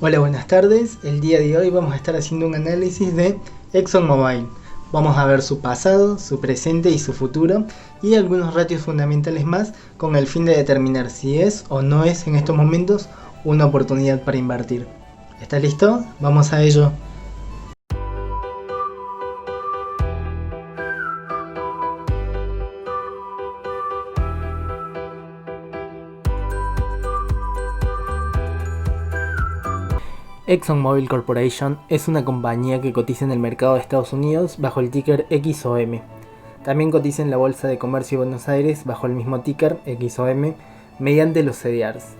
Hola, buenas tardes. El día de hoy vamos a estar haciendo un análisis de ExxonMobil. Vamos a ver su pasado, su presente y su futuro y algunos ratios fundamentales más con el fin de determinar si es o no es en estos momentos una oportunidad para invertir. ¿Estás listo? Vamos a ello. ExxonMobil Corporation es una compañía que cotiza en el mercado de Estados Unidos bajo el ticker XOM. También cotiza en la Bolsa de Comercio de Buenos Aires bajo el mismo ticker XOM mediante los CDRs.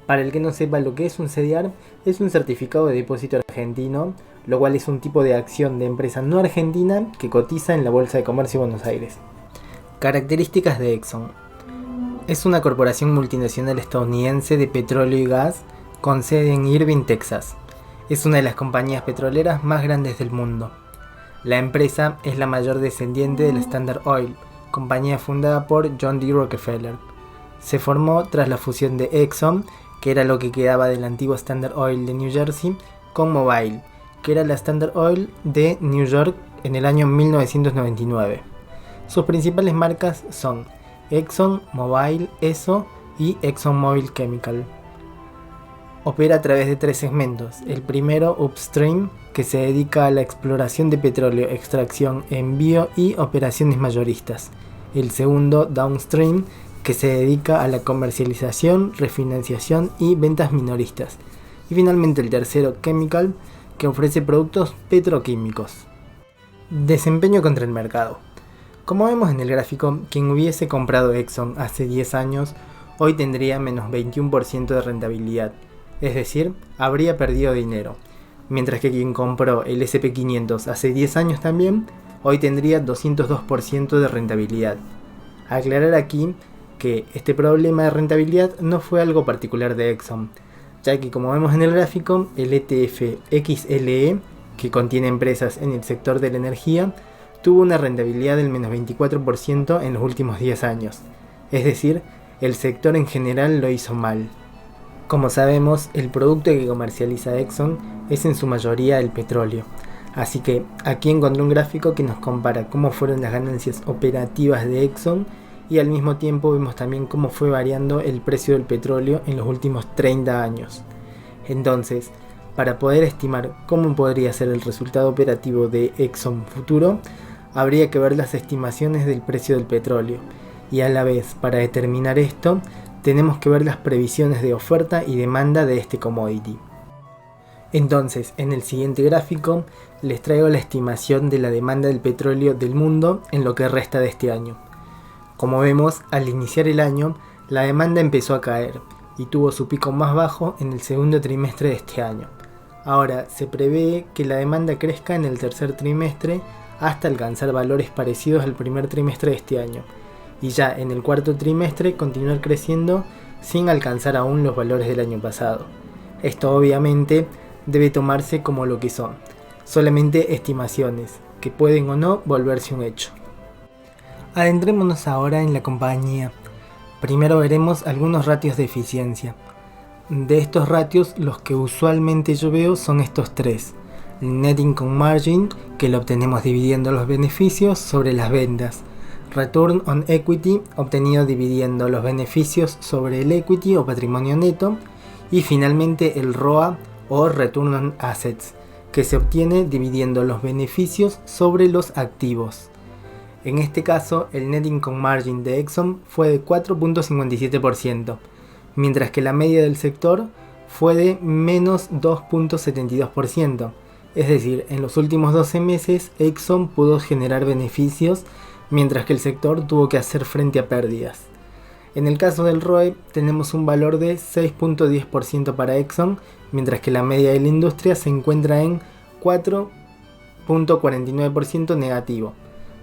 Para el que no sepa lo que es un CDR, es un certificado de depósito argentino, lo cual es un tipo de acción de empresa no argentina que cotiza en la Bolsa de Comercio de Buenos Aires. Características de Exxon. Es una corporación multinacional estadounidense de petróleo y gas con sede en Irving, Texas. Es una de las compañías petroleras más grandes del mundo. La empresa es la mayor descendiente de la Standard Oil, compañía fundada por John D. Rockefeller. Se formó tras la fusión de Exxon, que era lo que quedaba del antiguo Standard Oil de New Jersey, con Mobil, que era la Standard Oil de New York en el año 1999. Sus principales marcas son Exxon, Mobil, Esso y ExxonMobil Chemical. Opera a través de tres segmentos. El primero, Upstream, que se dedica a la exploración de petróleo, extracción, envío y operaciones mayoristas. El segundo, Downstream, que se dedica a la comercialización, refinanciación y ventas minoristas. Y finalmente el tercero, Chemical, que ofrece productos petroquímicos. Desempeño contra el mercado. Como vemos en el gráfico, quien hubiese comprado Exxon hace 10 años, hoy tendría menos 21% de rentabilidad. Es decir, habría perdido dinero, mientras que quien compró el SP500 hace 10 años también, hoy tendría 202% de rentabilidad. Aclarar aquí que este problema de rentabilidad no fue algo particular de Exxon, ya que como vemos en el gráfico, el ETF XLE, que contiene empresas en el sector de la energía, tuvo una rentabilidad del menos 24% en los últimos 10 años, es decir, el sector en general lo hizo mal. Como sabemos, el producto que comercializa Exxon es en su mayoría el petróleo. Así que aquí encontré un gráfico que nos compara cómo fueron las ganancias operativas de Exxon y al mismo tiempo vemos también cómo fue variando el precio del petróleo en los últimos 30 años. Entonces, para poder estimar cómo podría ser el resultado operativo de Exxon futuro, habría que ver las estimaciones del precio del petróleo y a la vez, para determinar esto, tenemos que ver las previsiones de oferta y demanda de este commodity. Entonces, en el siguiente gráfico les traigo la estimación de la demanda del petróleo del mundo en lo que resta de este año. Como vemos, al iniciar el año, la demanda empezó a caer y tuvo su pico más bajo en el segundo trimestre de este año. Ahora, se prevé que la demanda crezca en el tercer trimestre hasta alcanzar valores parecidos al primer trimestre de este año, y ya en el cuarto trimestre continuar creciendo sin alcanzar aún los valores del año pasado. Esto obviamente debe tomarse como lo que son, solamente estimaciones, que pueden o no volverse un hecho. Adentrémonos ahora en la compañía. Primero veremos algunos ratios de eficiencia. De estos ratios, los que usualmente yo veo son estos tres. El Net Income Margin, que lo obtenemos dividiendo los beneficios sobre las ventas. Return on Equity, obtenido dividiendo los beneficios sobre el equity o patrimonio neto. Y finalmente el ROA o Return on Assets, que se obtiene dividiendo los beneficios sobre los activos. En este caso, el Net Income Margin de Exxon fue de 4.57%, mientras que la media del sector fue de menos 2.72%. Es decir, en los últimos 12 meses Exxon pudo generar beneficios, mientras que el sector tuvo que hacer frente a pérdidas. En el caso del ROE tenemos un valor de 6.10% para Exxon, mientras que la media de la industria se encuentra en 4.49% negativo.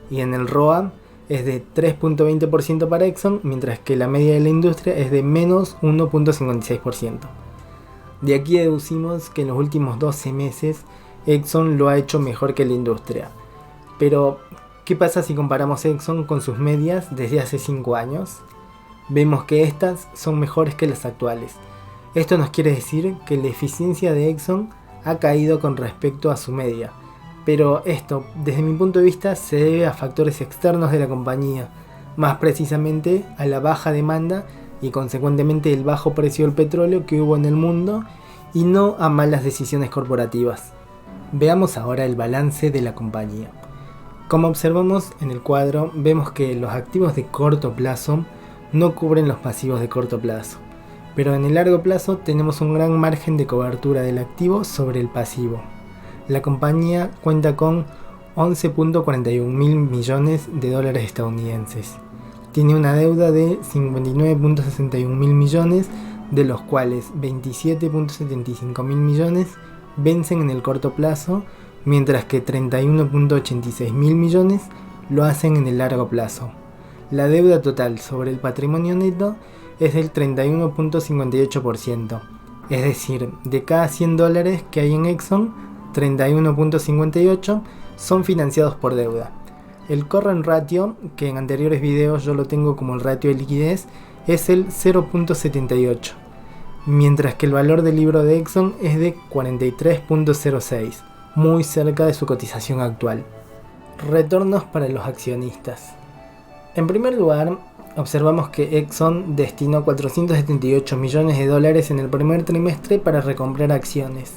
Y en el ROA es de 3.20% para Exxon, mientras que la media de la industria es de menos 1.56%. De aquí deducimos que en los últimos 12 meses Exxon lo ha hecho mejor que la industria. Pero, ¿qué pasa si comparamos Exxon con sus medias desde hace 5 años? Vemos que estas son mejores que las actuales. Esto nos quiere decir que la eficiencia de Exxon ha caído con respecto a su media, pero esto, desde mi punto de vista, se debe a factores externos de la compañía, más precisamente a la baja demanda y consecuentemente el bajo precio del petróleo que hubo en el mundo, y no a malas decisiones corporativas. Veamos ahora el balance de la compañía. Como observamos en el cuadro, vemos que los activos de corto plazo no cubren los pasivos de corto plazo, pero en el largo plazo tenemos un gran margen de cobertura del activo sobre el pasivo. La compañía cuenta con 11.41 mil millones de dólares estadounidenses. Tiene una deuda de 59.61 mil millones, de los cuales 27.75 mil millones vencen en el corto plazo, mientras que 31.86 mil millones lo hacen en el largo plazo. La deuda total sobre el patrimonio neto es del 31.58%, es decir, de cada 100 dólares que hay en Exxon, 31.58 son financiados por deuda. El current ratio, que en anteriores videos yo lo tengo como el ratio de liquidez, es el 0.78, mientras que el valor del libro de Exxon es de 43.06, muy cerca de su cotización actual. Retornos para los accionistas. En primer lugar, observamos que Exxon destinó 478 millones de dólares en el primer trimestre para recomprar acciones,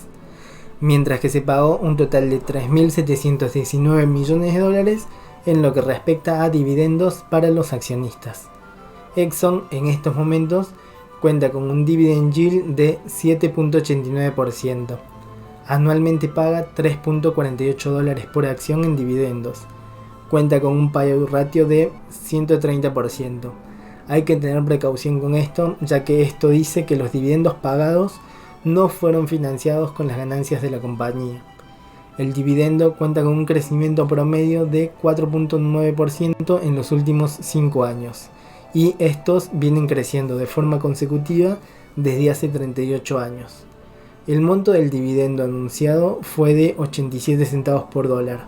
mientras que se pagó un total de 3.719 millones de dólares en lo que respecta a dividendos para los accionistas. Exxon en estos momentos cuenta con un dividend yield de 7.89%. Anualmente paga 3.48 dólares por acción en dividendos. Cuenta con un payout ratio de 130%. Hay que tener precaución con esto, ya que esto dice que los dividendos pagados no fueron financiados con las ganancias de la compañía. El dividendo cuenta con un crecimiento promedio de 4.9% en los últimos 5 años, y estos vienen creciendo de forma consecutiva desde hace 38 años. El monto del dividendo anunciado fue de 87 centavos por dólar.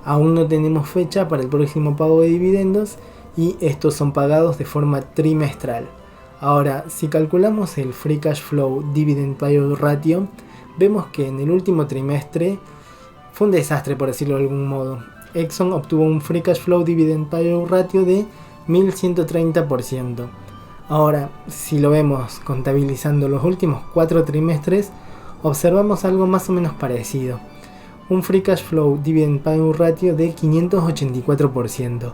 Aún no tenemos fecha para el próximo pago de dividendos y estos son pagados de forma trimestral. Ahora, si calculamos el Free Cash Flow Dividend Payout Ratio, vemos que en el último trimestre fue un desastre, por decirlo de algún modo. Exxon obtuvo un Free Cash Flow Dividend Payout Ratio de 1130%. Ahora, si lo vemos contabilizando los últimos 4 trimestres, observamos algo más o menos parecido. Un Free Cash Flow Dividend Payout Ratio de 584%.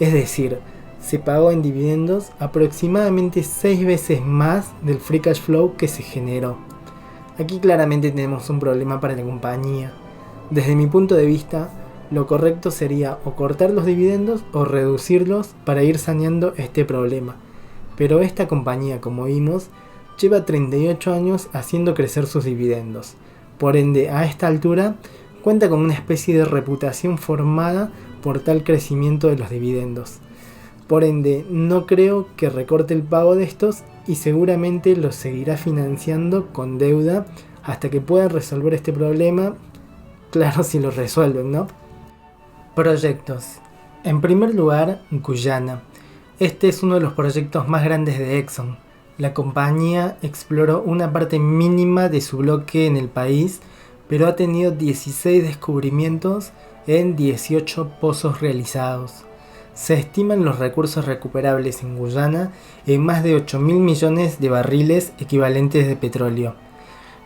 Es decir, se pagó en dividendos aproximadamente 6 veces más del Free Cash Flow que se generó. Aquí claramente tenemos un problema para la compañía. Desde mi punto de vista, lo correcto sería o cortar los dividendos o reducirlos para ir saneando este problema. Pero esta compañía, como vimos, lleva 38 años haciendo crecer sus dividendos. Por ende, a esta altura, cuenta con una especie de reputación formada por tal crecimiento de los dividendos. Por ende, no creo que recorte el pago de estos y seguramente los seguirá financiando con deuda hasta que puedan resolver este problema. Claro, si lo resuelven, ¿no? Proyectos. En primer lugar, Guyana. Este es uno de los proyectos más grandes de Exxon. La compañía exploró una parte mínima de su bloque en el país, pero ha tenido 16 descubrimientos en 18 pozos realizados. Se estiman los recursos recuperables en Guyana en más de 8.000 millones de barriles equivalentes de petróleo.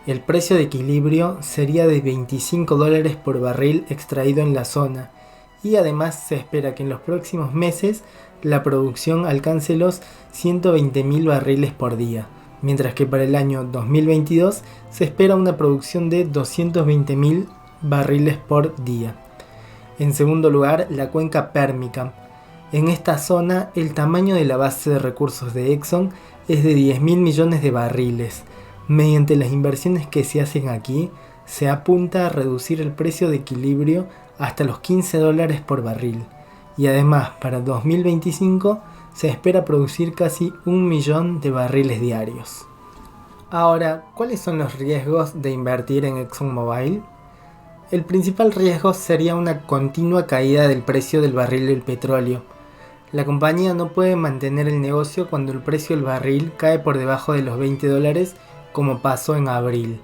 El precio de equilibrio sería de 25 dólares por barril extraído en la zona, y además se espera que en los próximos meses la producción alcance los 120.000 barriles por día, mientras que para el año 2022 se espera una producción de 220.000 barriles por día. En segundo lugar, la cuenca pérmica. En esta zona, el tamaño de la base de recursos de Exxon es de 10.000 millones de barriles. Mediante las inversiones que se hacen aquí, se apunta a reducir el precio de equilibrio hasta los 15 dólares por barril. Y además, para 2025 se espera producir casi 1 millón de barriles diarios. Ahora, ¿cuáles son los riesgos de invertir en ExxonMobil? El principal riesgo sería una continua caída del precio del barril del petróleo. La compañía no puede mantener el negocio cuando el precio del barril cae por debajo de los 20 dólares como pasó en abril.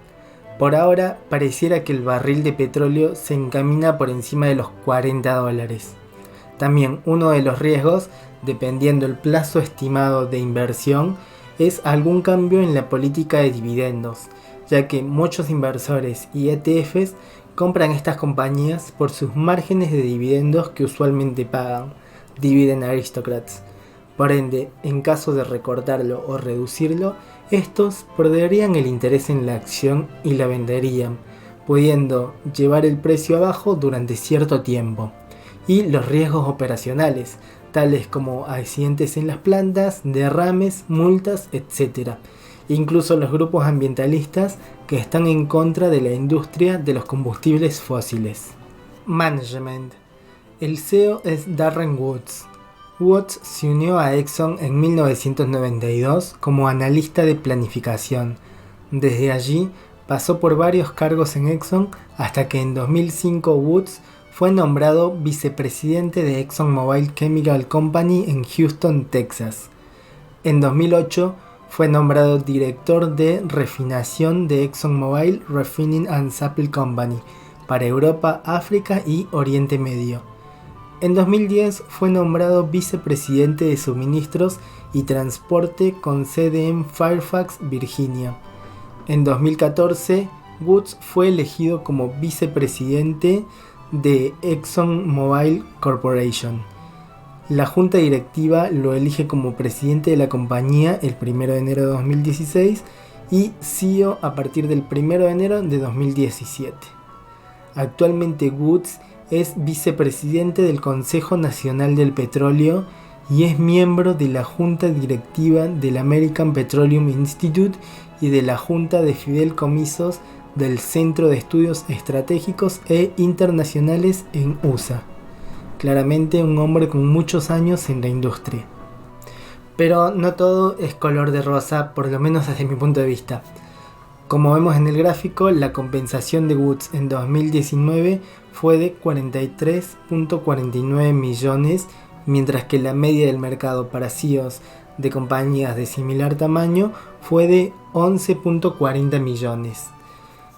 Por ahora pareciera que el barril de petróleo se encamina por encima de los $40. También uno de los riesgos, dependiendo el plazo estimado de inversión, es algún cambio en la política de dividendos, ya que muchos inversores y ETFs compran estas compañías por sus márgenes de dividendos que usualmente pagan, Dividend Aristocrats. Por ende, en caso de recortarlo o reducirlo, estos perderían el interés en la acción y la venderían, pudiendo llevar el precio abajo durante cierto tiempo. Y los riesgos operacionales, tales como accidentes en las plantas, derrames, multas, etc. Incluso los grupos ambientalistas que están en contra de la industria de los combustibles fósiles. Management. El CEO es Darren Woods. Woods se unió a Exxon en 1992 como analista de planificación. Desde allí pasó por varios cargos en Exxon hasta que en 2005 Woods fue nombrado vicepresidente de ExxonMobil Chemical Company en Houston, Texas. En 2008 fue nombrado director de refinación de ExxonMobil Refining and Supply Company para Europa, África y Oriente Medio. En 2010 fue nombrado vicepresidente de suministros y transporte con sede en Fairfax, Virginia. En 2014, Woods fue elegido como vicepresidente de ExxonMobil Corporation. La junta directiva lo elige como presidente de la compañía el 1 de enero de 2016 y CEO a partir del 1 de enero de 2017. Actualmente Woods es vicepresidente del Consejo Nacional del Petróleo y es miembro de la junta directiva del American Petroleum Institute y de la junta de fideicomisos del Centro de Estudios Estratégicos e Internacionales en USA. Claramente un hombre con muchos años en la industria. Pero no todo es color de rosa, por lo menos desde mi punto de vista. Como vemos en el gráfico, la compensación de Woods en 2019 fue de 43.49 millones, mientras que la media del mercado para CEOs de compañías de similar tamaño fue de 11.40 millones.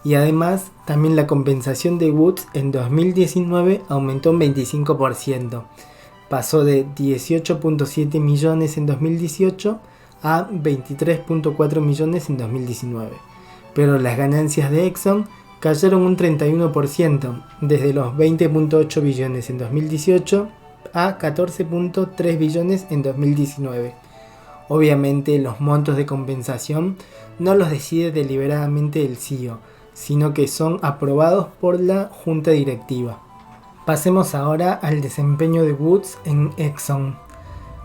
Y además, también la compensación de Woods en 2019 aumentó un 25%. Pasó de 18.7 millones en 2018 a 23.4 millones en 2019. Pero las ganancias de Exxon cayeron un 31%, desde los 20.8 billones en 2018 a 14.3 billones en 2019. Obviamente los montos de compensación no los decide deliberadamente el CEO, sino que son aprobados por la junta directiva. Pasemos ahora al desempeño de Woods en Exxon.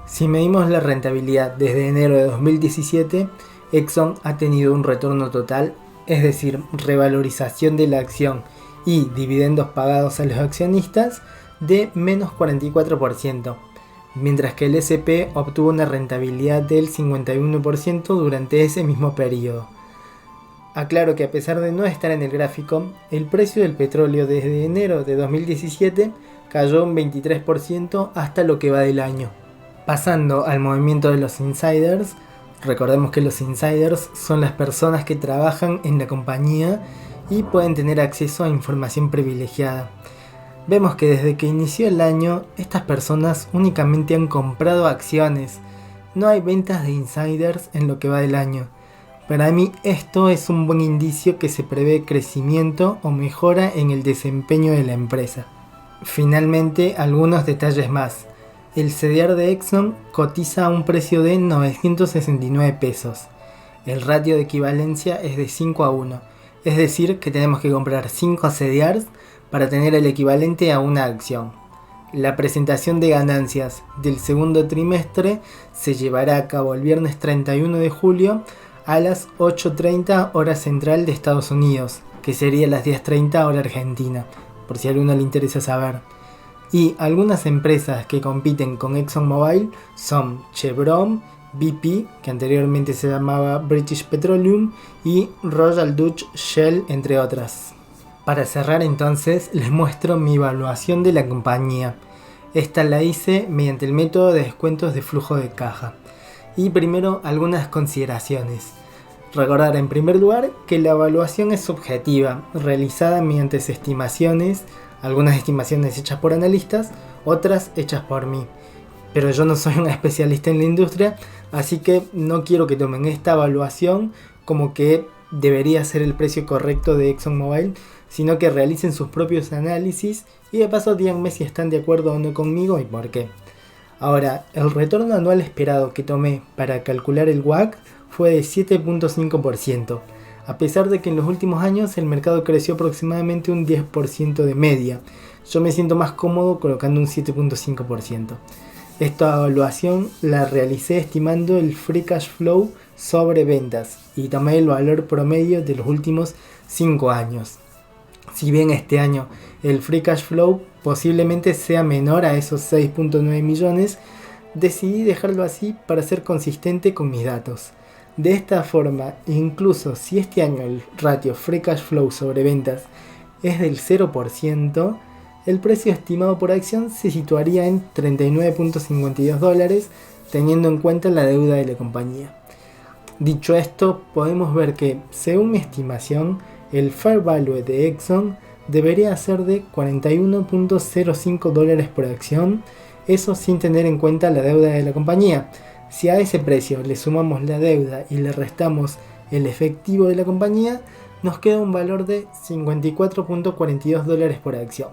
Si medimos la rentabilidad desde enero de 2017, Exxon ha tenido un retorno total, es decir, revalorización de la acción y dividendos pagados a los accionistas, de menos 44%, mientras que el S&P obtuvo una rentabilidad del 51% durante ese mismo periodo. Aclaro que a pesar de no estar en el gráfico, el precio del petróleo desde enero de 2017 cayó un 23% hasta lo que va del año. Pasando al movimiento de los insiders, recordemos que los insiders son las personas que trabajan en la compañía y pueden tener acceso a información privilegiada. Vemos que desde que inició el año, estas personas únicamente han comprado acciones. No hay ventas de insiders en lo que va del año. Para mí esto es un buen indicio que se prevé crecimiento o mejora en el desempeño de la empresa. Finalmente, algunos detalles más. El CDR de Exxon cotiza a un precio de 969 pesos. El ratio de equivalencia es de 5:1, es decir que tenemos que comprar 5 CDRs para tener el equivalente a una acción. La presentación de ganancias del segundo trimestre se llevará a cabo el viernes 31 de julio a las 8:30 hora central de Estados Unidos, que sería las 10:30 hora argentina, por si a alguno le interesa saber. Y algunas empresas que compiten con ExxonMobil son Chevron, BP, que anteriormente se llamaba British Petroleum, y Royal Dutch Shell, entre otras. Para cerrar entonces, les muestro mi evaluación de la compañía. Esta la hice mediante el método de descuentos de flujo de caja. Y primero algunas consideraciones. Recordar en primer lugar que la evaluación es subjetiva, realizada mediante estimaciones, algunas estimaciones hechas por analistas, otras hechas por mí. Pero yo no soy un especialista en la industria, así que no quiero que tomen esta evaluación como que debería ser el precio correcto de ExxonMobil, sino que realicen sus propios análisis y de paso díganme si están de acuerdo o no conmigo y por qué. Ahora, el retorno anual esperado que tomé para calcular el WACC fue de 7.5%, a pesar de que en los últimos años el mercado creció aproximadamente un 10% de media. Yo me siento más cómodo colocando un 7.5%. Esta evaluación la realicé estimando el free cash flow sobre ventas y tomé el valor promedio de los últimos 5 años. Si bien este año el free cash flow posiblemente sea menor a esos 6.9 millones, decidí dejarlo así para ser consistente con mis datos. De esta forma, incluso si este año el ratio free cash flow sobre ventas es del 0%, el precio estimado por acción se situaría en $39.52, teniendo en cuenta la deuda de la compañía. Dicho esto, podemos ver que, según mi estimación, el fair value de Exxon debería ser de $41.05 por acción, eso sin tener en cuenta la deuda de la compañía. Si a ese precio le sumamos la deuda y le restamos el efectivo de la compañía, nos queda un valor de $54.42 por acción.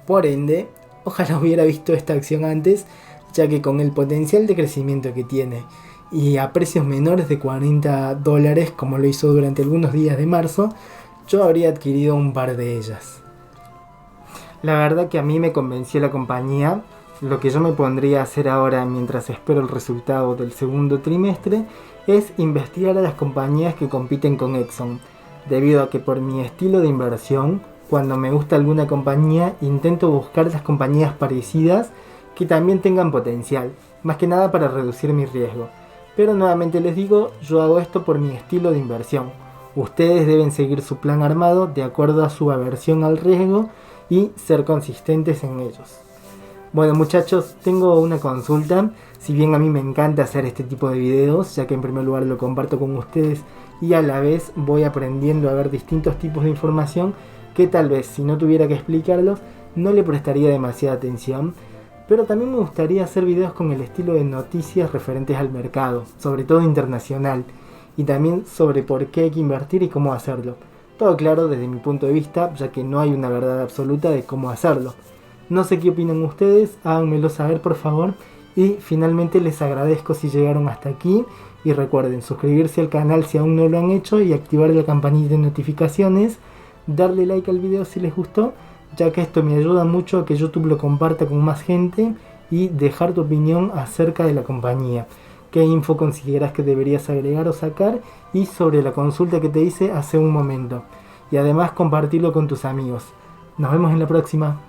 Por ende, ojalá hubiera visto esta acción antes, ya que con el potencial de crecimiento que tiene y a precios menores de $40 como lo hizo durante algunos días de marzo, yo habría adquirido un par de ellas. La verdad que a mí me convenció la compañía. Lo que yo me pondría a hacer ahora mientras espero el resultado del segundo trimestre es investigar a las compañías que compiten con Exxon, debido a que por mi estilo de inversión, cuando me gusta alguna compañía intento buscar las compañías parecidas que también tengan potencial, más que nada para reducir mi riesgo. Pero nuevamente les digo, yo hago esto por mi estilo de inversión. Ustedes deben seguir su plan armado de acuerdo a su aversión al riesgo y ser consistentes en ellos. Bueno muchachos, tengo una consulta. Si bien a mí me encanta hacer este tipo de videos, ya que en primer lugar lo comparto con ustedes y a la vez voy aprendiendo a ver distintos tipos de información que tal vez si no tuviera que explicarlos no le prestaría demasiada atención. Pero también me gustaría hacer videos con el estilo de noticias referentes al mercado, sobre todo internacional, y también sobre por qué hay que invertir y cómo hacerlo. Todo claro desde mi punto de vista, ya que no hay una verdad absoluta de cómo hacerlo. No sé qué opinan ustedes, háganmelo saber por favor. Y finalmente les agradezco si llegaron hasta aquí. Y recuerden suscribirse al canal si aún no lo han hecho y activar la campanita de notificaciones. Darle like al video si les gustó, ya que esto me ayuda mucho a que YouTube lo comparta con más gente. Y dejar tu opinión acerca de la compañía. ¿Qué info consideras que deberías agregar o sacar? Y sobre la consulta que te hice hace un momento. Y además compartirlo con tus amigos. Nos vemos en la próxima.